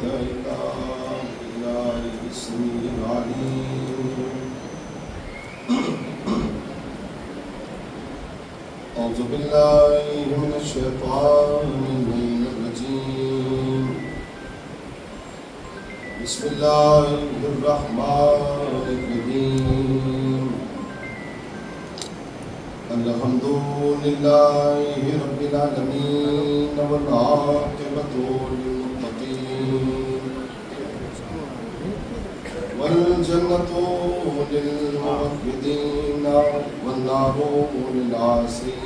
إلا بالله السميع العليم. أعوذ بالله من الشيطان الرجيم. بسم الله الرحمن الرحيم. الحمد لله رب العالمين والعاقبة للمتقين والجنة للموحدين والنار للعاصين.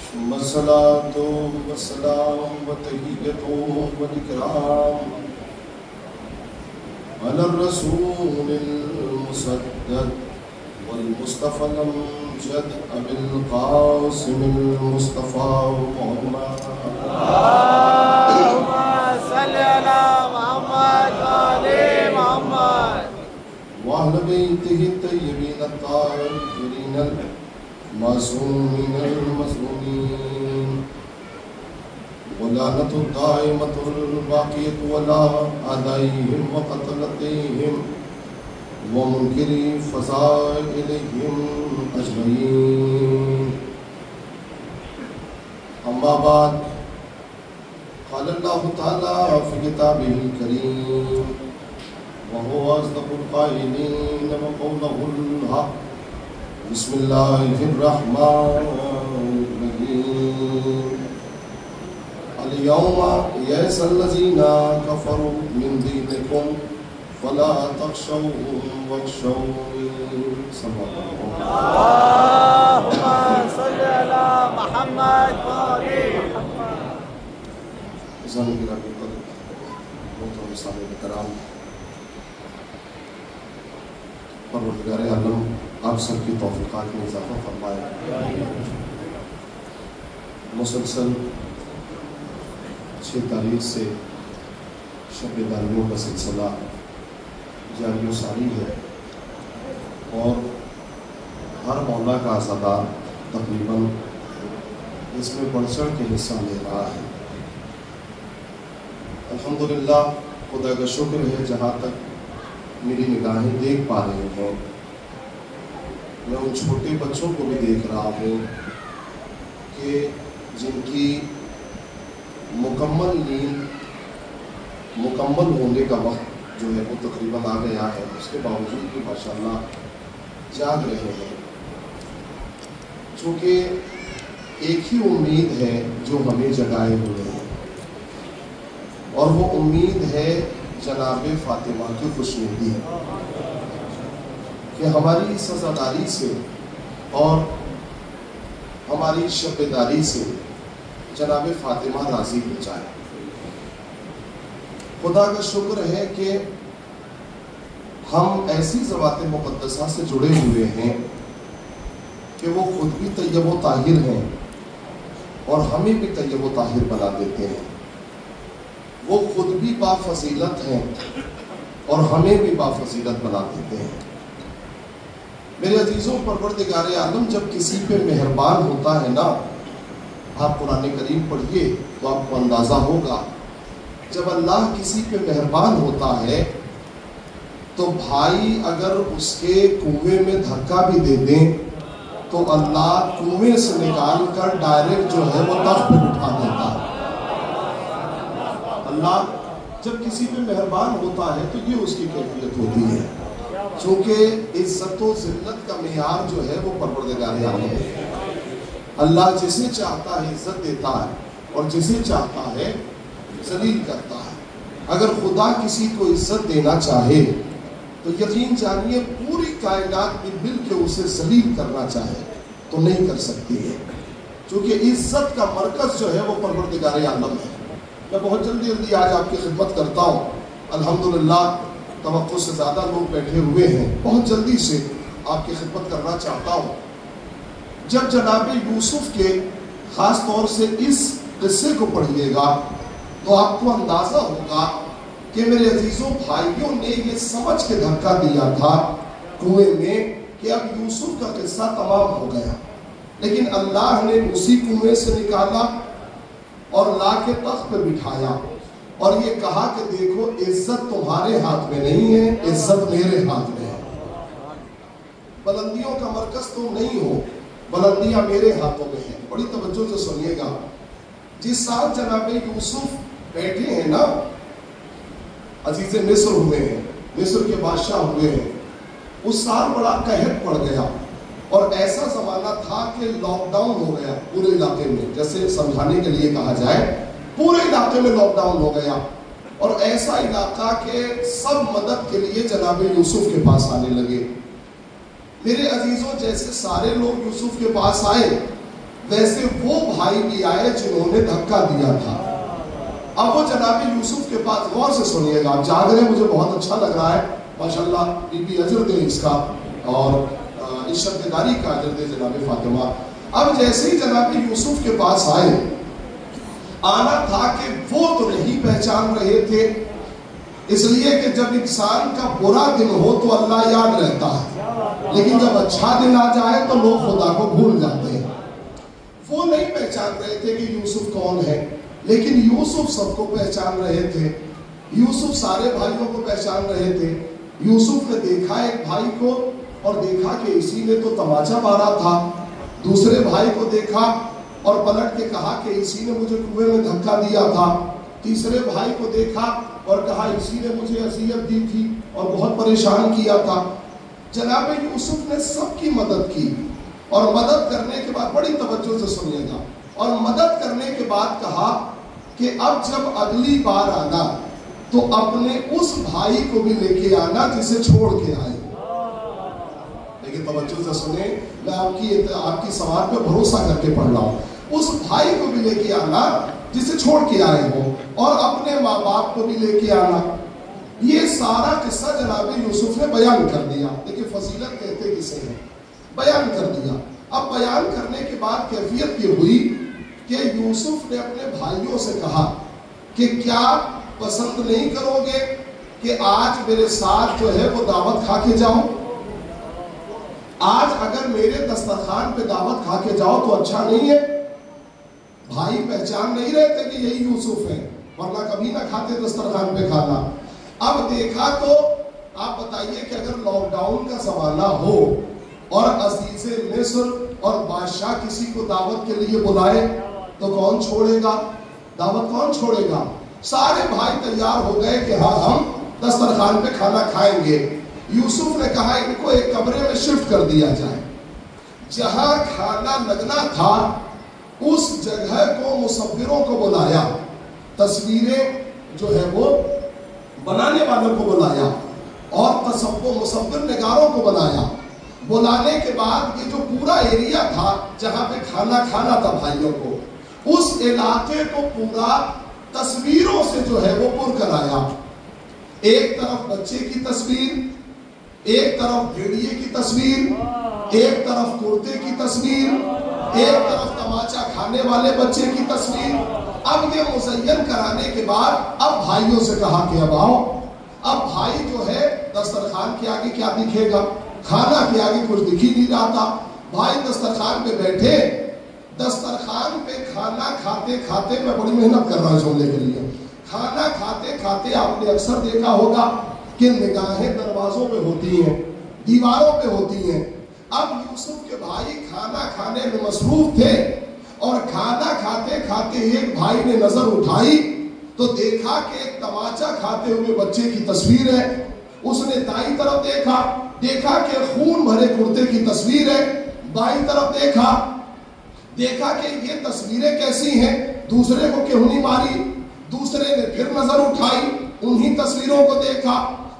ثم الصلاة والسلام والتحية والإكرام على الرسول المسدد والمصطفى الأمجد أبي القاسم المصطفى محمد. اللهم صل على محمد وآل محمد وأهل بيته الطيبين الطاهرين المعصومين المظلومين. ولعنة الدائمة الباقية على أعدائهم وقتلتهم ومنكري فضائلهم أجمعين. أما بعد، قال الله تعالى في كتابه الكريم وهو أصدق القائلين وقوله الحق. بسم الله الرحمن الرحيم. اليوم يئس الذين كفروا من دينكم فلا تخشوهم واخشوني. اللهم صل على محمد وآل محمد. محترم سامعین کرام، پروردگار عالم آپ سب کی توفیقات میں اضافہ فرمائے. مسلسل 6 تاریخ سے شب داریوں کا سلسلہ جاری و ساری ہے اور ہر مولا کا عزادار تقریباً اس میں بڑھ چڑھ کے حصہ لے رہا ہے. الحمدللہ خدا کا شکر ہے، جہاں تک میری نگاہیں دیکھ پا رہی ہیں میں ان چھوٹے بچوں کو بھی دیکھ رہا ہوں کہ جن کی مکمل نیند مکمل ہونے کا وقت جو ہے وہ تقریباً آ گیا ہے، اس کے باوجود بھی ماشاءاللہ جاگ رہے ہیں. چونکہ ایک ہی امید ہے جو ہمیں جگائے ہوئے ہیں، اور وہ امید ہے جناب فاطمہ کی خوشنودی کہ ہماری سزاداری سے اور ہماری شبیداری سے جناب فاطمہ راضی ہو جائے. خدا کا شکر ہے کہ ہم ایسی ذوات مقدسہ سے جڑے ہوئے ہیں کہ وہ خود بھی طیب و طاہر ہیں اور ہمیں بھی طیب و طاہر بنا دیتے ہیں. وہ خود بھی بافضیلت ہیں اور ہمیں بھی بافضیلت بنا دیتے ہیں. میرے عزیزوں، پروردگار عالم جب کسی پہ مہربان ہوتا ہے نا، آپ قرآن کریم پڑھیے تو آپ کو اندازہ ہوگا، جب اللہ کسی پہ مہربان ہوتا ہے تو بھائی اگر اس کے کنویں میں دھکا بھی دے دیں تو اللہ کنویں سے نکال کر ڈائریکٹ جو ہے وہ تخت پہ بٹھا دیتا ہے. اللہ جب کسی پہ مہربان ہوتا ہے تو یہ اس کی کیفیت ہوتی ہے. چونکہ عزت و ذلت کا معیار جو ہے وہ پروردگار عالم ہے. اللہ جسے چاہتا ہے عزت دیتا ہے اور جسے چاہتا ہے ذلیل کرتا ہے. اگر خدا کسی کو عزت دینا چاہے تو یقین جانیے پوری کائنات میں مل کے اسے ذلیل کرنا چاہے تو نہیں کر سکتی ہے، چونکہ عزت کا مرکز جو ہے وہ پروردگار عالم ہے. میں بہت جلدی آج آپ کی خدمت کرتا ہوں. الحمدللہ توقع سے زیادہ لوگ بیٹھے ہوئے ہیں، بہت جلدی سے آپ کی خدمت کرنا چاہتا ہوں. جب جناب یوسف کے خاص طور سے اس قصے کو پڑھیے گا تو آپ کو اندازہ ہوگا کہ میرے عزیزوں بھائیوں نے یہ سمجھ کے دھکا دیا تھا کنویں میں کہ اب یوسف کا قصہ تمام ہو گیا، لیکن اللہ نے اسی کنویں سے نکالا اور لا کے تخت پہ بٹھایا اور یہ کہا کہ دیکھو عزت تمہارے ہاتھ میں نہیں ہے، عزت میرے ہاتھ میں ہے۔ بلندیوں کا مرکز تم نہیں ہو، بلندیاں میرے ہاتھوں میں ہیں۔ بڑی توجہ سے سنیے گا، جس سال جناب یوسف بیٹھے ہیں نا، عزیز مصر ہوئے ہیں، مصر کے بادشاہ ہوئے ہیں، اس سال بڑا قحط پڑ گیا اور ایسا زمانہ تھا کہ لاک ڈاؤن ہو گیا پورے علاقے میں، جیسے سمجھانے کے لیے کہا جائے پورے علاقے میں لاک ڈاؤن ہو گیا، اور ایسا علاقہ کہ سب مدد کے لیے جناب یوسف کے پاس آنے لگے۔ میرے عزیزوں، جیسے سارے لوگ یوسف کے پاس آئے ویسے وہ بھائی بھی آئے جنہوں نے دھکا دیا تھا۔ اب وہ جناب یوسف کے پاس، غور سے سنیے گا، آپ جاگ رہے ہیں، مجھے بہت اچھا لگ رہا ہے، ماشاءاللہ، بی بی اجر دے اس کا اور عشرت داری کا اجر دے جناب فاطمہ۔ اب جیسے ہی جناب یوسف کے پاس آئے، آنا تھا کہ وہ تو نہیں پہچان رہے تھے، اس لیے کہ جب انسان کا برا دن ہو تو اللہ یاد رہتا ہے، لیکن جب اچھا دن آ جائے تو لوگ خدا کو بھول جاتے ہیں۔ وہ نہیں پہچان رہے تھے کہ یوسف کون ہے، لیکن یوسف سب کو پہچان رہے تھے، یوسف سارے بھائیوں کو پہچان رہے تھے۔ یوسف نے دیکھا ایک بھائی کو اور دیکھا کہ اسی نے تو تماچا مارا تھا، دوسرے بھائی کو دیکھا اور پلٹ کے کہا کہ اسی نے مجھے کنویں میں دھکا دیا تھا، تیسرے بھائی کو دیکھا اور کہا اسی نے مجھے اذیت دی تھی اور بہت پریشان کیا تھا۔ جناب یوسف نے سب کی مدد کی، اور مدد کرنے کے بعد، بڑی توجہ سے سنیے گا، اور مدد کرنے کے بعد کہا کہ اب جب اگلی بار آنا تو اپنے اس بھائی کو بھی لے کے آنا جسے چھوڑ کے آئے۔ لیکن توجہ سے سنیں، میں آپ کی سوال پہ بھروسہ کر کے پڑھ رہا ہوں، اس بھائی کو بھی لے کے آنا جسے چھوڑ کے آئے ہو، اور اپنے ماں باپ کو بھی لے کے آنا۔ یہ سارا قصہ جناب یوسف نے بیان کر دیا، لیکن فضیلت کہتے کسے ہیں، بیان کر دیا۔ اب بیان کرنے کے بعد کیفیت یہ ہوئی کہ یوسف نے اپنے بھائیوں سے کہا کہ کیا پسند نہیں کرو گے کہ آج میرے ساتھ جو ہے وہ دعوت کھا کے جاؤ؟ آج اگر میرے دسترخوان پہ دعوت کھا کے جاؤ تو اچھا نہیں ہے؟ بھائی پہچان نہیں رہے تھے کہ یہی یوسف ہے، ورنہ کبھی نہ کھاتے دسترخوان پہ کھانا۔ اب دیکھا تو آپ بتائیے کہ اگر لاک ڈاؤن کا زمانہ ہو اور عزیز مصر اور بادشاہ کسی کو دعوت کے لیے بلائے تو کون چھوڑے گا؟ دعوت کون چھوڑے گا؟ سارے بھائی تیار ہو گئے کہ ہاں ہم دسترخوان پہ کھانا کھائیں گے۔ یوسف نے کہا ان کو ایک کمرے میں شفٹ کر دیا جائے، جہاں کھانا لگنا تھا اس جگہ کو مصوروں کو بلایا، تصویریں جو ہے وہ بنانے والوں کو بلایا اور مصور نگاروں کو بلایا۔ بلانے کے بعد یہ جو پورا ایریا تھا جہاں پہ کھانا کھانا تھا بھائیوں کو، اس علاقے کو پورا تصویروں سے جو ہے وہ پر کرایا۔ ایک طرف بچے کی تصویر، ایک طرف بھیڑیے کی تصویر، ایک طرف کرتے کی تصویر، ایک طرف تماچا کھانے والے بچے کی تصویر۔ اب یہ مزین کرانے کے بعد اب بھائیوں سے کہا کہ اب آؤ۔ اب بھائی جو ہے دسترخوان کے آگے کیا دکھے گا؟ کھانا کے آگے کچھ دکھ ہی نہیں رہا تھا۔ بھائی دسترخوان پہ بیٹھے، دسترخوان پہ کھانا کھاتے کھاتے، میں بڑی محنت کر رہا ہوں سننے کے لیے، کھانا کھاتے کھاتے آپ نے اکثر دیکھا ہوگا کہ نگاہیں دروازوں پہ ہوتی ہیں، دیواروں پہ ہوتی ہیں۔ اب یوسف کے بھائی کھانا کھانے میں مصروف تھے، اور کھانا کھاتے کھاتے ایک بھائی نے نظر اٹھائی تو دیکھا کہ ایک تماچا کھاتے ہوئے بچے کی تصویر ہے۔ اس نے دائیں طرف دیکھا کہ خون بھرے کرتے کی تصویر ہے، بائیں طرف دیکھا کہ یہ تصویریں کیسی ہیں، دوسرے کو کیوں نہیں ماری؟ دوسرے نے پھر نظر اٹھائی، انہی تصویروں کو دیکھا،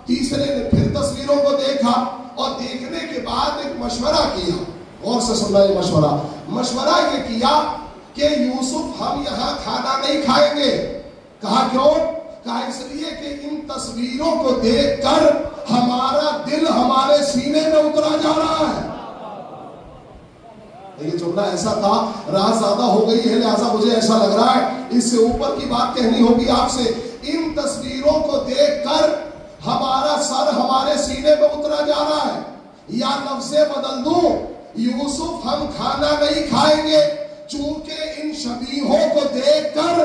تیسرے نے پھر تصویروں کو دیکھا، اور دیکھنے کے بعد ایک مشورہ کیا۔ غور سے سننا یہ مشورہ یہ کیا کہ یوسف ہم یہاں کھانا نہیں کھائیں گے۔ کہا کیوں؟ کہا اس لیے کہ ان تصویروں کو دیکھ کر ہمارا دل ہمارے سینے میں اترا جا رہا ہے۔ یہ جملہ ایسا تھا، رات زیادہ ہو گئی ہے لہذا مجھے ایسا لگ رہا ہے اس سے اوپر کی بات کہنی ہوگی آپ سے۔ ان تصویروں کو دیکھ کر ہمارا سر ہمارے سینے میں اترا جا رہا ہے، یا لفظیں بدل دوں، یوسف ہم کھانا نہیں کھائیں گے چونکہ ان شبیہوں کو دیکھ کر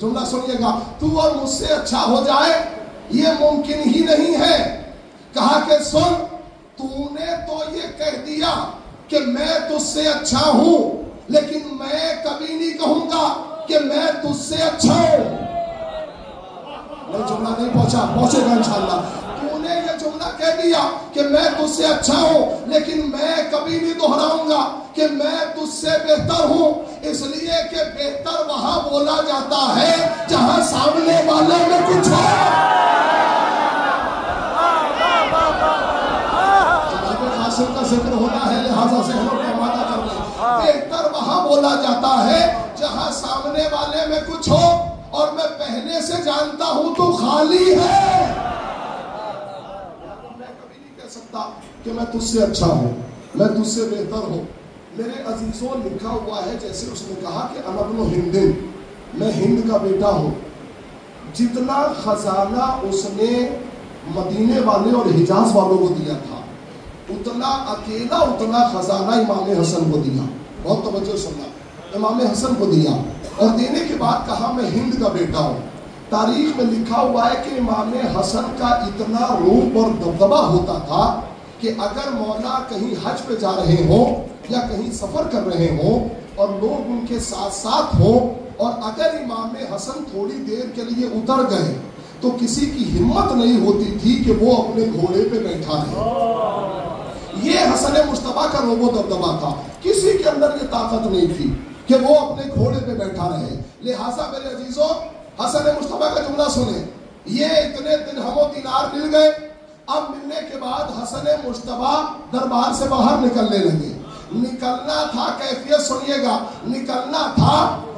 جملہ سنیے گا، تو اور مجھ سے اچھا ہو جائے یہ ممکن ہی نہیں ہے۔ کہا کہ سن، تو نے تو یہ کہہ دیا کہ میں تجھ سے اچھا ہوں، لیکن میں کبھی نہیں کہوں گا کہ میں تجھ سے اچھا ہوں۔ جملہ نہیں پہنچے گا انشاءاللہ۔ تو نے یہ جملہ کہہ دیا کہ میں تجھ سے اچھا ہوں، لیکن میں کبھی نہیں دہراؤں گا کہ میں تجھ سے بہتر ہوں، اس لیے کہ بہتر وہاں بولا جاتا ہے جہاں سامنے والے میں کچھ ہو۔ جناب قاسم کا ذکر ہونا ہے، لہذا ذہن کو آمادہ کر لیں۔ بہتر وہاں بولا جاتا ہے جہاں سامنے والے میں کچھ ہو اور میں پہلے سے جانتا ہوں تو خالی ہے۔ میں کبھی نہیں کہہ سکتا کہ میں تجھ سے اچھا ہوں، میں تجھ سے بہتر ہوں۔ میرے عزیزوں لکھا ہوا ہے، جیسے اس نے کہا کہ انا ابن ہند، میں ہند کا بیٹا ہوں۔ جتنا خزانہ اس نے مدینے والے اور حجاز والوں کو دیا تھا، اتنا خزانہ امام حسن کو دیا۔ بہت توجہ سننا، امام حسن کو دیا اور دینے کے بعد کہا میں ہند کا بیٹا ہوں۔ تاریخ میں لکھا ہوا ہے کہ امام حسن کا اتنا روب اور دبدبہ ہوتا تھا کہ اگر مولا کہیں حج پہ جا رہے ہوں یا کہیں سفر کر رہے ہوں اور لوگ ان کے ساتھ ساتھ ہوں، اور اگر امام حسن تھوڑی دیر کے لیے اتر گئے تو کسی کی ہمت نہیں ہوتی تھی کہ وہ اپنے گھوڑے پہ بیٹھا رہے۔ یہ حسن مصطفیٰ کا روب و دبدبہ تھا، کسی کے اندر یہ طاقت نہیں تھی کہ وہ اپنے گھوڑے پہ بیٹھا رہے۔ لہٰذا میرے عزیزوں، حسن مصطفیٰ کا جملہ سنیں، یہ اتنے درہم و دینار مل گئے۔ اب ملنے کے بعد حسن مصطفیٰ دربار سے باہر نکلنے لگے۔ نکلنا تھا، کیفیت سنیے گا، نکلنا تھا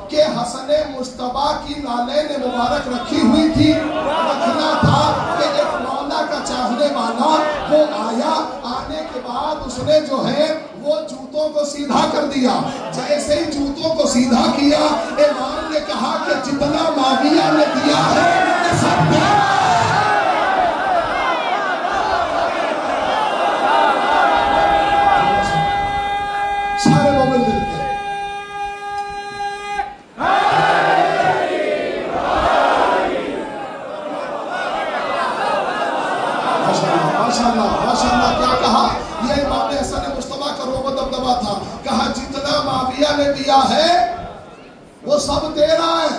کہ حسن مصطفیٰ کی نالین مبارک رکھی ہوئی تھی، رکھنا تھا کہ ایک مولا کا چاہنے والا وہ آیا، آنے کے بعد اس نے جو ہے وہ جوتوں کو سیدھا کر دیا۔ جیسے ہی جوتوں کو سیدھا کیا، امام نے کہا کہ جتنا معاویہ نے دیا ہے سب دیا۔ سارے مومن ملتے ہیں۔ ماشاءاللہ کیا کہا؟ یہ امام حسن مصطفیٰ کا روب و دبدبہ تھا۔ کہا جتنا معاویہ نے دیا ہے وہ سب تیرا ہے۔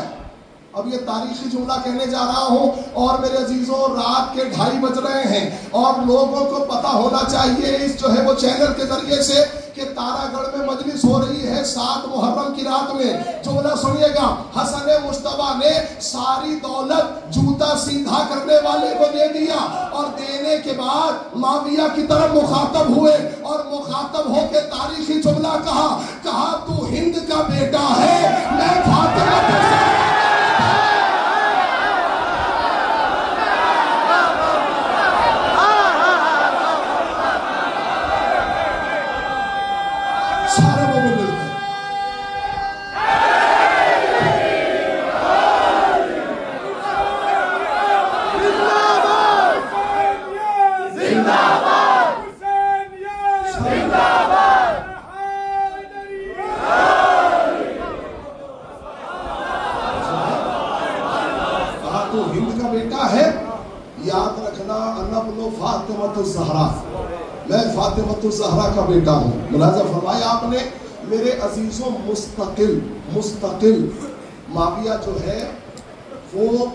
اب یہ تاریخی جملہ کہنے جا رہا ہوں، اور میرے عزیزوں رات کے 2:30 بج رہے ہیں اور لوگوں کو پتا ہونا چاہیے اس جو ہے وہ چینل کے ذریعے سے کہ تارا گڑھ میں مجلس ہو رہی ہے 7 محرم کی رات میں۔ جملہ سنیے گا، حسن مصطفیٰ نے ساری دولت جوتا سیدھا کرنے والے کو دے دیا، اور دینے کے بعد معاویہ کی طرف مخاطب ہوئے اور مخاطب ہو کے تاریخی جملہ کہا تو ہند کا بیٹا ہے، میں فاطمہ کو سارے وہ ملتے ہیں۔ کہا تو ہند کا بیٹا ہے، یاد رکھنا انا ابن فاطمۃ الزہرا، میں فاطمۃ الزہرا کا بیٹا ہوں۔ ملاحظہ فرمایا آپ نے میرے عزیزوں، مستقل معاویہ جو ہے وہ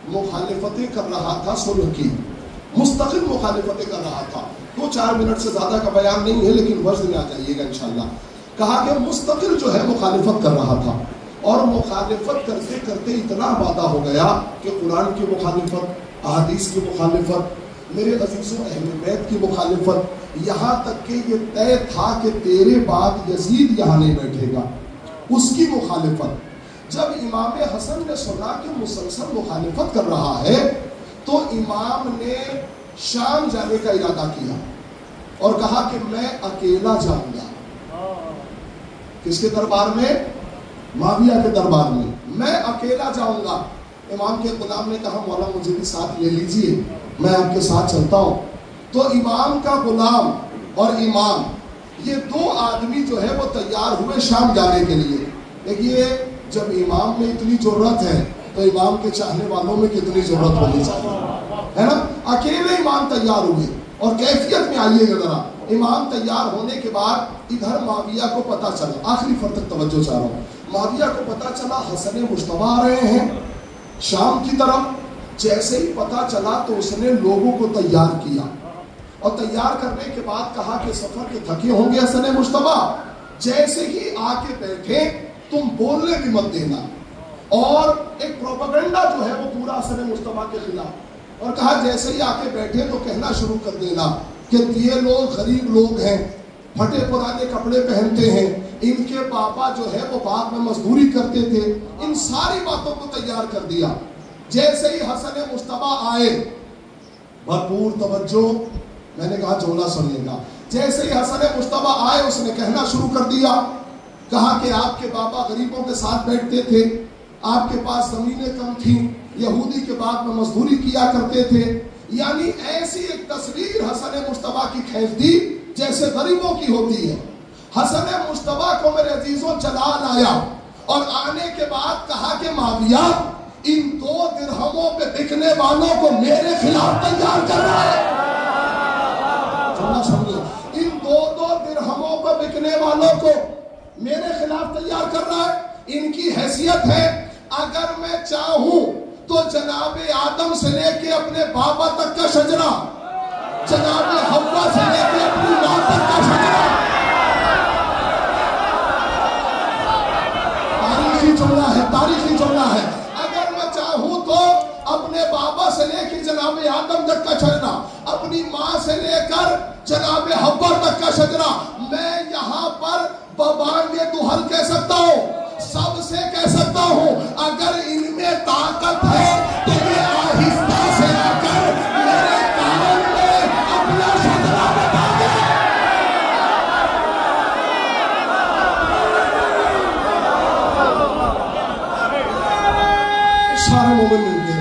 مخالفتیں کر رہا تھا، صلح کی مستقل مخالفتیں کر رہا تھا۔ 2-4 منٹ سے زیادہ کا بیان نہیں ہے، لیکن وزن میں آ جائیے گا انشاءاللہ۔ کہا کہ مستقل جو ہے مخالفت کر رہا تھا، اور مخالفت کرتے کرتے اتنا وعدہ ہو گیا کہ قرآن کی مخالفت، احادیث کی مخالفت، میرے عزیزوں اہل بیت کی مخالفت، یہاں تک کہ یہ طے تھا کہ تیرے بعد یزید یہاں نہیں بیٹھے گا، اس کی مخالفت۔ جب امام حسن نے سنا کہ مسلسل مخالفت کر رہا ہے تو امام نے شام جانے کا ارادہ کیا اور کہا کہ میں اکیلا جاؤں گا۔ کس کے دربار میں؟ معاویہ کے دربار میں، میں اکیلا جاؤں گا۔ امام کے غلام نے کہا مولا مجھے بھی ساتھ لے لیجئے، میں آپ کے ساتھ چلتا ہوں۔ تو امام کا غلام اور امام، یہ 2 آدمی جو ہے وہ تیار ہوئے شام جانے کے لیے۔ دیکھیے جب امام میں اتنی جرت ہے تو تو امام کے چاہنے والوں میں کتنی ضرورت ہونی چاہیے، ہے نا؟ اکیلے امام تیار ہوئے اور کیفیت میں آئیے گا ذرا، امام تیار ہونے کے بعد ادھر معاویہ کو پتا چلا، آخری فرد تک توجہ چاہ رہا ہوں، معاویہ کو پتا چلا حسن مجتبی آ رہے ہیں شام کی طرف۔ جیسے ہی پتا چلا تو اس نے لوگوں کو تیار کیا، اور تیار کرنے کے بعد کہا کہ سفر کے تھکے ہوں گے حسن مجتبی، جیسے ہی آ کے بیٹھے تم بولنے بھی مت دینا، اور ایک پروپیگنڈا جو ہے وہ پورا حسن مجتبی کے خلاف، اور کہا جیسے ہی آ کے بیٹھے تو کہنا شروع کر دینا کہ یہ لوگ غریب لوگ ہیں، پھٹے پرانے کپڑے پہنتے ہیں، ان کے پاپا جو ہے وہ باغ میں مزدوری کرتے تھے، ان ساری باتوں کو تیار کر دیا۔ جیسے ہی حسن مجتبی آئے، بھرپور توجہ، میں نے کہا جملہ سنیے گا، جیسے ہی حسن مجتبی آئے اس نے کہنا شروع کر دیا، کہا کہ آپ کے بابا غریبوں کے ساتھ بیٹھتے تھے، آپ کے پاس زمینیں کم تھیں، یہودی کے بعد میں مزدوری کیا کرتے تھے، یعنی ایسی ایک تصویر حسن مجتبی کی کھینچ دی جیسے غریبوں کی ہوتی ہے۔ حسن مجتبی کو میرے عزیزوں جلال آیا، اور آنے کے بعد کہا کہ معاویہ ان 2 درہموں پہ بکنے والوں کو میرے خلاف تیار کر رہا ہے۔ ان 2 درہموں پہ بکنے والوں کو میرے خلاف تیار کر رہا ہے۔ ان کی حیثیت ہے اگر میں چاہوں تو جناب آدم سے لے کے اپنے بابا تک کا شجرہ، جناب حوا سے لے کے اپنی ماں تک کا شجرہ، تاریخی جملہ ہے، تاریخی جملہ ہے، اگر میں چاہوں تو اپنے بابا سے لے کے جناب آدم تک کا شجرہ، اپنی ماں سے لے کر جناب حوا تک کا شجرہ، میں یہاں پر ببانگ دہل کہہ سکتا ہوں، سب سے کہہ سکتا ہوں، اگر ان میں طاقت ہے تو یہ آہستہ سے آ کر میرے کان میں اپنا شجرہ بتا دے۔ سارے مومن مل گئے،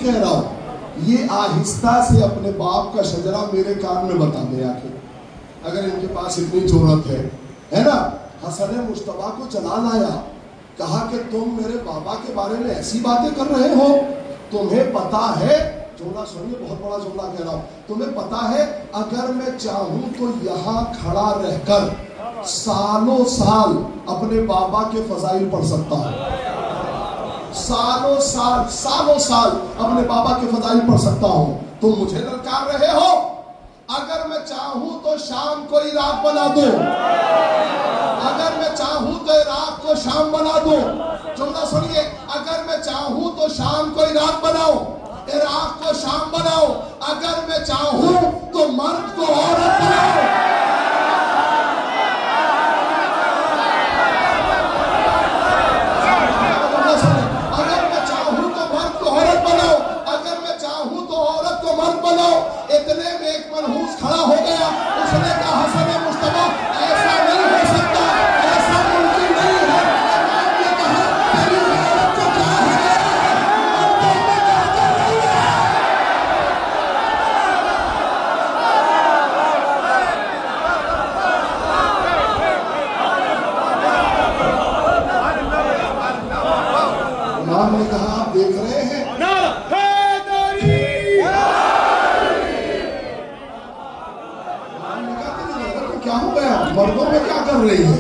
کہہ رہا ہوں یہ آہستہ سے اپنے باپ کا شجرہ میرے کان میں بتا دے آخر، اگر ان کے پاس اتنی ضرورت ہے نا۔ حسن مجتبی کو جلال آیا، کہا کہ تم میرے بابا کے بارے میں ایسی باتیں کر رہے ہو، تمہیں پتا ہے، جملہ سنیے، بہت بڑا جملہ کہہ رہا ہوں، تمہیں پتا ہے اگر میں چاہوں تو یہاں کھڑا رہ کر سالوں سال اپنے بابا کے فضائل پڑھ سکتا ہوں، سالوں سال اپنے بابا کے فضائل پڑھ سکتا ہوں، تم مجھے للکار رہے ہو؟ اگر میں چاہوں تو شام کو عراق بنا دوں، اگر میں چاہوں تو عراق کو شام بنا دوں، جملہ سنیے، اگر میں چاہوں تو شام کو عراق بناؤ، عراق کو شام بناؤ، اگر میں چاہوں تو مرد کو عورت بناؤ، اتنے میں ایک منحوس کھڑا ہو گیا، اس نے کہا حسن مجتبی ایسا نہیں ہو سکتا، ایسا ممکن نہیں ہے۔ امام نے کہا تیری غیرت کو کیا ہے، تم میں کیا کر رہی ہے؟ امام نے کہا آپ دیکھ رہے ہیں کیا ہو گیا، مردوں میں کیا کر رہی ہے؟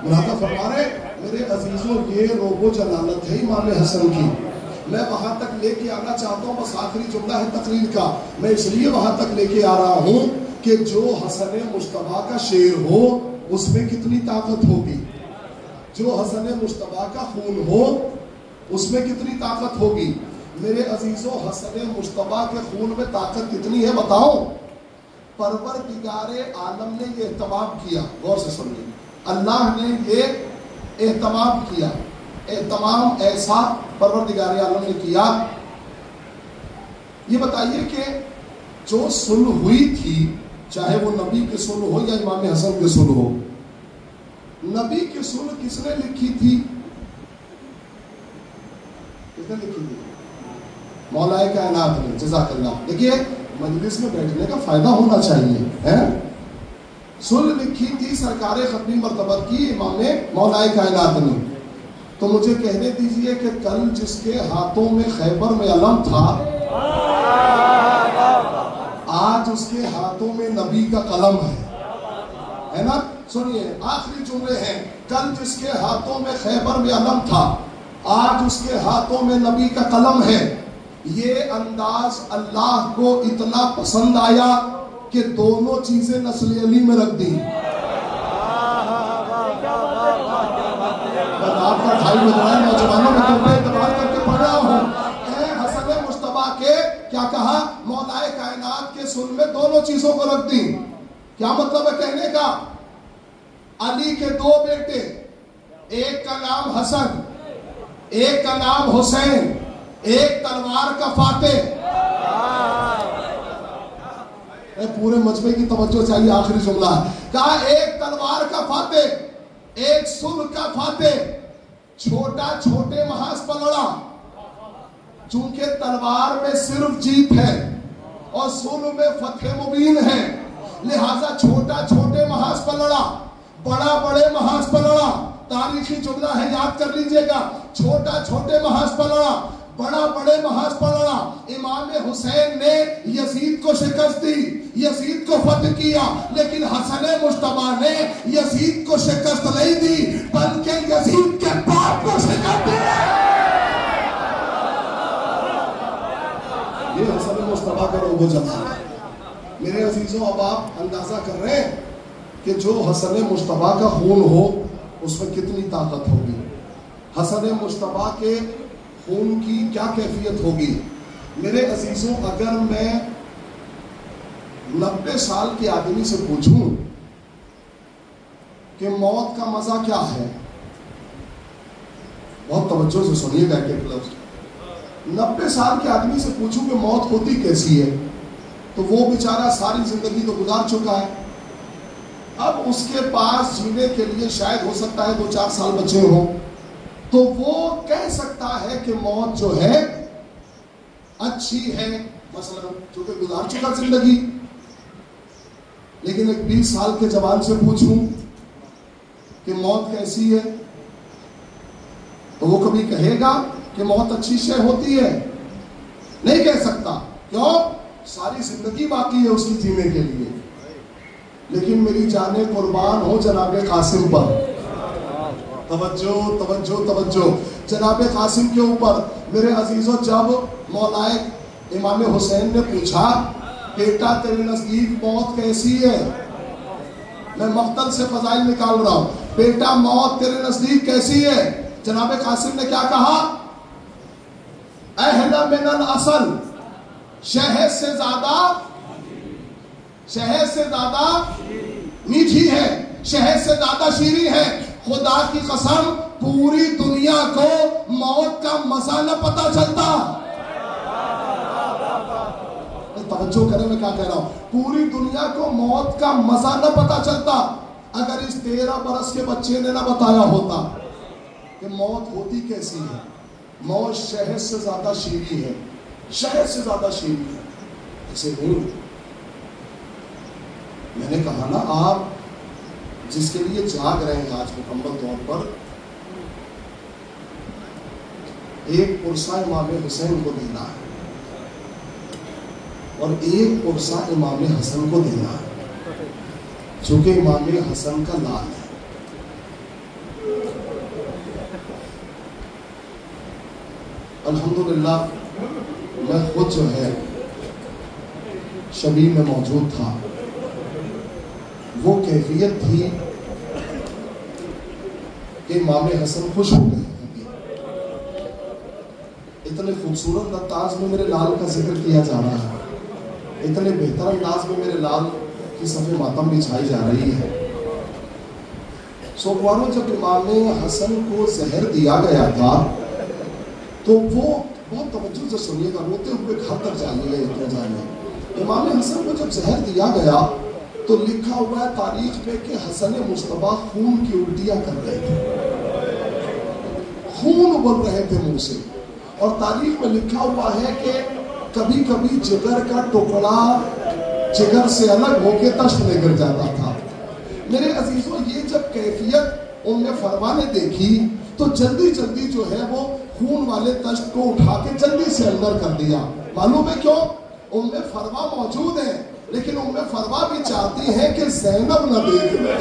مراقبہ فرما رہے میرے عزیزوں، یہ روب و جلالت ہے امام حسن کی، میں وہاں تک لے کے آنا چاہتا ہوں، بس آخری جملہ ہے تقریر کا، میں اس لیے وہاں تک لے کے آ رہا ہوں کہ جو حسن مجتبی کا شعر ہو اس میں کتنی طاقت ہوگی، جو حسن مجتبی کا خون ہو اس میں کتنی طاقت ہوگی۔ میرے عزیزوں، حسن مجتبی کے خون میں طاقت کتنی ہے بتاؤ؟ پروردگار عالم نے یہ اہتمام کیا، غور سے سنیے، اللہ نے یہ اہتمام کیا، اہتمام ایسا پروردگار عالم نے کیا۔ یہ بتائیے کہ جو صلح ہوئی تھی، چاہے وہ نبی کی صلح ہو یا امام حسن کی صلح ہو، نبی کی صلح کس نے لکھی تھی؟ کس نے لکھی تھی؟ مولا کائنات نے. جزاک اللہ. دیکھیے مجلس میں بیٹھنے کا فائدہ ہونا چاہیے ہے. سن لکھی تھی سرکار ختمی مرتبت کی امام مولا کائنات نے. تو مجھے کہنے دیجئے کہ کل جس کے ہاتھوں میں خیبر میں علم تھا آج اس کے ہاتھوں میں نبی کا قلم ہے نا. سنیے آخری جملے ہیں. کل جس کے ہاتھوں میں خیبر میں علم تھا آج اس کے ہاتھوں میں نبی کا قلم ہے. یہ انداز اللہ کو اتنا پسند آیا کہ دونوں چیزیں نسل علی میں رکھ دی. آپ کا 2:30 بج رہا ہے. نوجوانوں میں تم پہ اعتبار کر کے پڑھ رہا ہوں. اے حسن مصطفیٰ کے کیا کہا؟ مولا کائنات کے سن میں دونوں چیزوں کو رکھ دی. کیا مطلب ہے کہنے کا؟ علی کے 2 بیٹے, ایک کا نام حسن, ایک کا نام حسین, ایک تلوار کا فاتح. پورے مجمع کی توجہ چاہیے. آخری جملہ کہا ایک تلوار کا فاتح, ایک صلح کا فاتح. چھوٹا چھوٹے محاذ پر لڑا. چونکہ تلوار میں صرف جیت ہے اور صلح میں فتح مبین ہے, لہذا چھوٹا چھوٹے محاذ پر لڑا, بڑا بڑے محاذ پر لڑا. تاریخی جملہ ہے, یاد کر لیجئے گا. چھوٹا چھوٹے محاذ پر لڑا, بڑا بڑے محاذ پر لڑا. امام حسین نے یزید کو شکست دی, یزید کو فتح کیا, لیکن حسن مجتبیٰ نے یزید کو شکست نہیں دی بلکہ یزید کے باپ کو شکست دی. یہ حسن مجتبیٰ کا روح و جمال ہے. میرے عزیزوں, اب آپ اندازہ کر رہے ہیں کہ جو حسن مجتبیٰ کا خون ہو اس میں کتنی طاقت ہوگی. حسن مجتبیٰ کے خون کی کیا کیفیت ہوگی. میرے عزیزوں, اگر میں 90 سال کے آدمی سے پوچھوں کہ موت کا مزہ کیا ہے, بہت توجہ سے سنیے گا کہ 90 سال کے آدمی سے پوچھوں کہ موت ہوتی کیسی ہے, تو وہ بیچارہ ساری زندگی تو گزار چکا ہے. اب اس کے پاس جینے کے لیے شاید ہو سکتا ہے 2-4 سال بچے ہوں, تو وہ کہہ سکتا ہے کہ موت جو ہے اچھی ہے, مثلا چونکہ گزار چکا زندگی. لیکن ایک 20 سال کے جوان سے پوچھوں کہ موت کیسی ہے, تو وہ کبھی کہے گا کہ موت اچھی شے ہوتی ہے؟ نہیں کہہ سکتا. کیوں؟ ساری زندگی باقی ہے اس کی جینے کے لیے. لیکن میری جانیں قربان ہو جناب قاسم پر. توجہ توجہ توجہ, جناب قاسم کے اوپر. میرے عزیزوں, جب مولا امام حسین نے پوچھا بیٹا تیرے نزدیک موت کیسی ہے, میں مقتل سے فضائل نکال رہا ہوں, بیٹا موت تیرے نزدیک کیسی ہے, جناب قاسم نے کیا کہا؟ احلی من العسل, شہد سے زیادہ میٹھی ہے, شہد سے زیادہ شیریں ہے. خدا کی قسم پوری دنیا کو موت کا مزہ نہ پتا چلتا. توجہ کریں میں کیا کہہ رہا ہوں. پوری دنیا کو موت کا مزہ نہ پتا چلتا اگر اس 13 برس کے بچے نے نہ بتایا ہوتا کہ موت ہوتی کیسی ہے. موت شہد سے زیادہ شیریں ہے, شہد سے زیادہ شیریں ہے. ایسے نہیں, میں نے کہا نا, آپ جس کے لیے جاگ رہے ہیں آج مکمل طور پر, ایک پرسہ امام حسین کو دینا ہے اور ایک پرسہ امام حسن کو دینا ہے, چونکہ امام حسن کا لال ہے. الحمدللہ میں خود جو ہے شبی میں موجود تھا. وہ کیفیت تھی کہ امام حسن خوش ہو گئے. اتنے خوبصورت انداز میں میرے لال کا ذکر کیا جا رہا ہے, اتنے بہتر انداز میں میرے لال کی صفِ ماتم بچھائی جا رہی ہے. سوگواروں, جب امام حسن کو زہر دیا گیا تھا تو وہ, بہت توجہ سے سنیے گا, روتے ہوئے گھر تک جائیے گا اتنے جانے. امام حسن کو جب زہر دیا گیا تو لکھا ہوا ہے تاریخ میں کہ حسن مصطفیٰ خون کی الٹیاں کر رہے تھے, خون ابل رہے تھے منہ سے. اور تاریخ میں لکھا ہوا ہے کہ کبھی کبھی جگر کا ٹکڑا جگر سے الگ ہو کے تشت میں گر جاتا تھا۔ میرے عزیزوں، یہ جب کیفیت ام فروا نے دیکھی تو جلدی جلدی جو ہے وہ خون والے تشت کو اٹھا کے جلدی سے اندر کر دیا۔ معلوم ہے کیوں؟ ام فروا موجود ہے، لیکن ام فروا بھی چاہتی ہے کہ زینب نہ دیکھ لے۔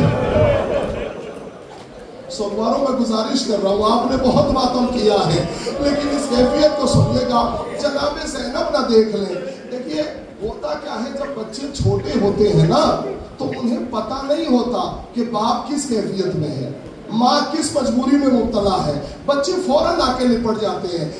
سومواروں میں گزارش کر رہا ہوں، آپ نے بہت باتوں کیا ہے، لیکن اس کیفیت کو سنیے گا، جناب زینب نہ دیکھ لیں۔ دیکھیے ہوتا کیا ہے، جب بچے چھوٹے ہوتے ہیں نا تو انہیں پتہ نہیں ہوتا کہ باپ کس کیفیت میں ہے، ماں کس مجبوری میں مبتلا ہے، بچے فوراً آ کے لپٹ جاتے ہیں۔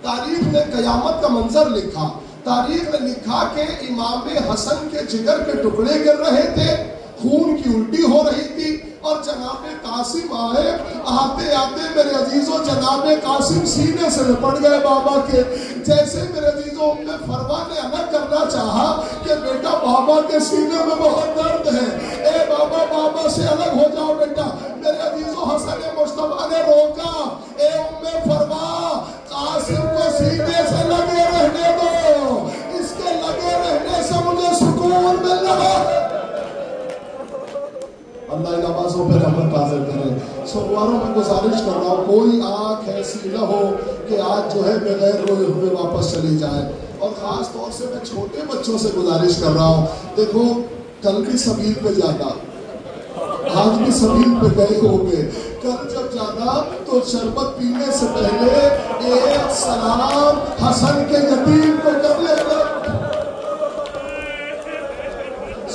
تاریخ نے قیامت کا منظر لکھا، تاریخ نے لکھا کہ امام حسن کے جگر کے ٹکڑے گر رہے تھے، خون کی الٹی ہو رہی تھی، اور جناب قاسم آئے، آتے آتے میرے عزیزوں جناب قاسم سینے سے لپٹ گئے بابا کے۔ جیسے میرے عزیزوں ام فروا نے الگ کرنا چاہا کہ بیٹا بابا کے سینے میں بہت درد ہے، اے بابا بابا سے الگ ہو جاؤ بیٹا، میرے عزیزوں حسن مصطفیٰ نے روکا، اے ام فروا قاسم کو سینے سے لگے رہنے دو، اس کے لگے رہنے سے مجھے سکون مل رہا ہے۔ اللہ ان آوازوں پہ رحمت نازل کرے۔ سومواروں میں گزارش کر رہا ہوں، کوئی آنکھ ایسی نہ ہو کہ آج جو ہے بغیر روئے ہوئے واپس چلی جائے، اور خاص طور سے میں چھوٹے بچوں سے گزارش کر رہا ہوں، دیکھو کل بھی سبیل پہ جانا، آج بھی سبیل پہ گئے ہوگے، کل جب جانا تو شربت پینے سے پہلے ایک سلام حسن کے یتیم کو کر لینا۔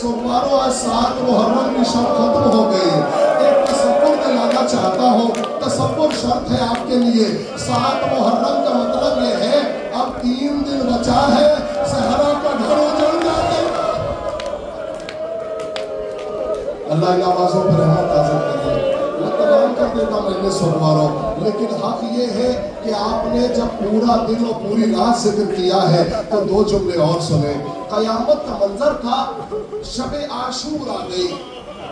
سومواروں آج 7 محرم کی شب ختم ہو گئی، ایک تصور دلانا چاہتا ہوں، تصور شرط ہے آپ کے لیے۔ 7 محرم کا مطلب یہ ہے اب 3 دن بچا ہے، صحرا کا گھر اجڑ جائے گا۔ اللہ ان آوازوں پر رحمت نازل کرے۔ میں تمام کر دیتا میں نے سومواروں، لیکن حق یہ ہے کہ آپ نے جب پورا دن اور پوری رات ذکر کیا ہے تو 2 جملے اور سنے۔ قیامت کا منظر تھا، شب عاشور آ گئی،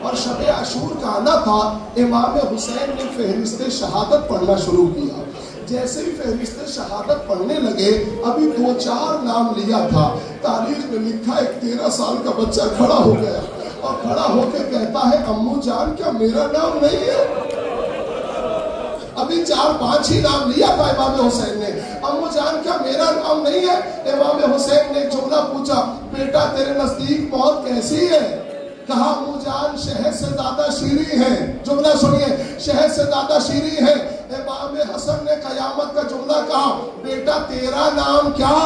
اور شب عاشور کا آنا تھا، امام حسین نے فہرست شہادت پڑھنا شروع کیا۔ جیسے ہی فہرست شہادت پڑھنے لگے، ابھی 2-4 نام لیا تھا، تاریخ میں لکھا ایک 13 سال کا بچہ کھڑا ہو گیا اور کھڑا ہو کے کہتا ہے امو جان کیا میرا نام نہیں ہے؟ ابھی 4-5 ہی نام لیا تھا امام حسین نے، امو جان کیا میرا نام نہیں ہے؟ امام حسین نے ایک جملہ پوچھا، بیٹا تیرے نزدیک موت کیسی ہے؟ کہا امو جان شہد سے زیادہ شیریں ہے۔ جملہ سنیے، شہد سے زیادہ شیریں ہے۔ امام حسن نے قیامت کا جملہ کہا، بیٹا تیرا نام کیا؟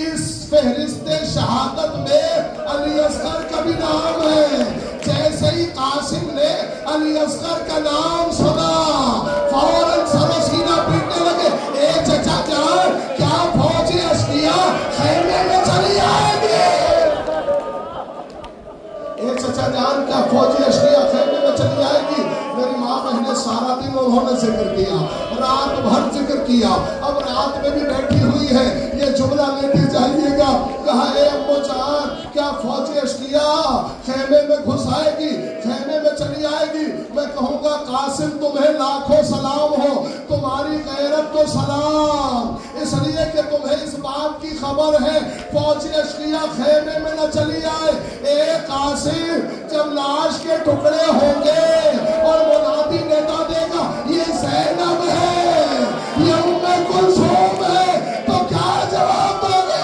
اس فہرست شہادت میں علی اصغر کا بھی نام ہے۔ جیسے ہی قاسم نے علی اصغر کا نام سنا، فوراً سر و سینہ پیٹنے لگے، اے چچا جان کیا فوجی اشقیاء خیمے میں چلی آئے گی؟ اے چچا جان کیا فوجی اشقیاء خیمے میں چلی آئے گی؟ میری ماں بہنیں سارا دن انہوں نے ذکر کیا، رات بھر ذکر کیا، اب رات میں بھی بیٹھی ہوئی ہے، یہ جملہ لے کے جائیے گا، کہا اے امو جان کیا فوجی اشقیاء خیمے میں گھس آئے گی، خیمے میں چلی آئے گی؟ میں کہوں گا قاسم تمہیں لاکھوں سلام ہو، تمہاری غیرت کو سلام، اس لیے کہ تمہیں اس بات کی خبر ہے فوجی اشقیاء خیمے میں نہ چلی آئے۔ اے قاسم جب لاش کے ٹکڑے ہوں گے اور منادی ندا دے گا یہ زینب ہے، یہ ام کلثوم ہے، تو کیا جواب دو گے؟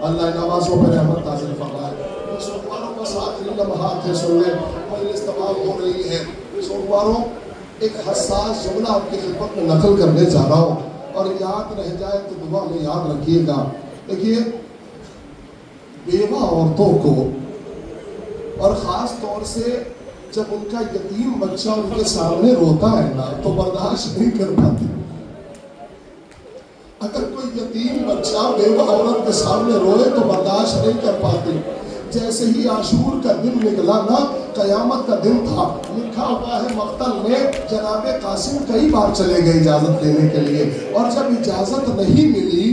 اللہ ان آوازوں پہ رحمت نازل فرمائے۔ سومواروں کو 7 لمحات ہے، سن لیں، مجلس تمام ہو رہی ہے۔ سومواروں ایک حساس جملہ آپ کی خدمت میں نقل کرنے جا رہا ہوں، اور یاد رہ جائے تو دعا میں یاد رکھیے گا۔ دیکھیے بیوہ عورتوں کو، اور خاص طور سے جب ان کا یتیم بچہ ان کے سامنے روتا ہے نا تو برداشت نہیں کر پاتے۔ اگر کوئی یتیم بچہ بیوہ عورت کے سامنے روئے تو برداشت نہیں کر پاتے۔ جیسے ہی عاشور کا دن نکلا نا، قیامت کا دن تھا، لکھا ہوا ہے مقتل میں جناب قاسم کئی بار چلے گئے اجازت لینے کے لیے، اور جب اجازت نہیں ملی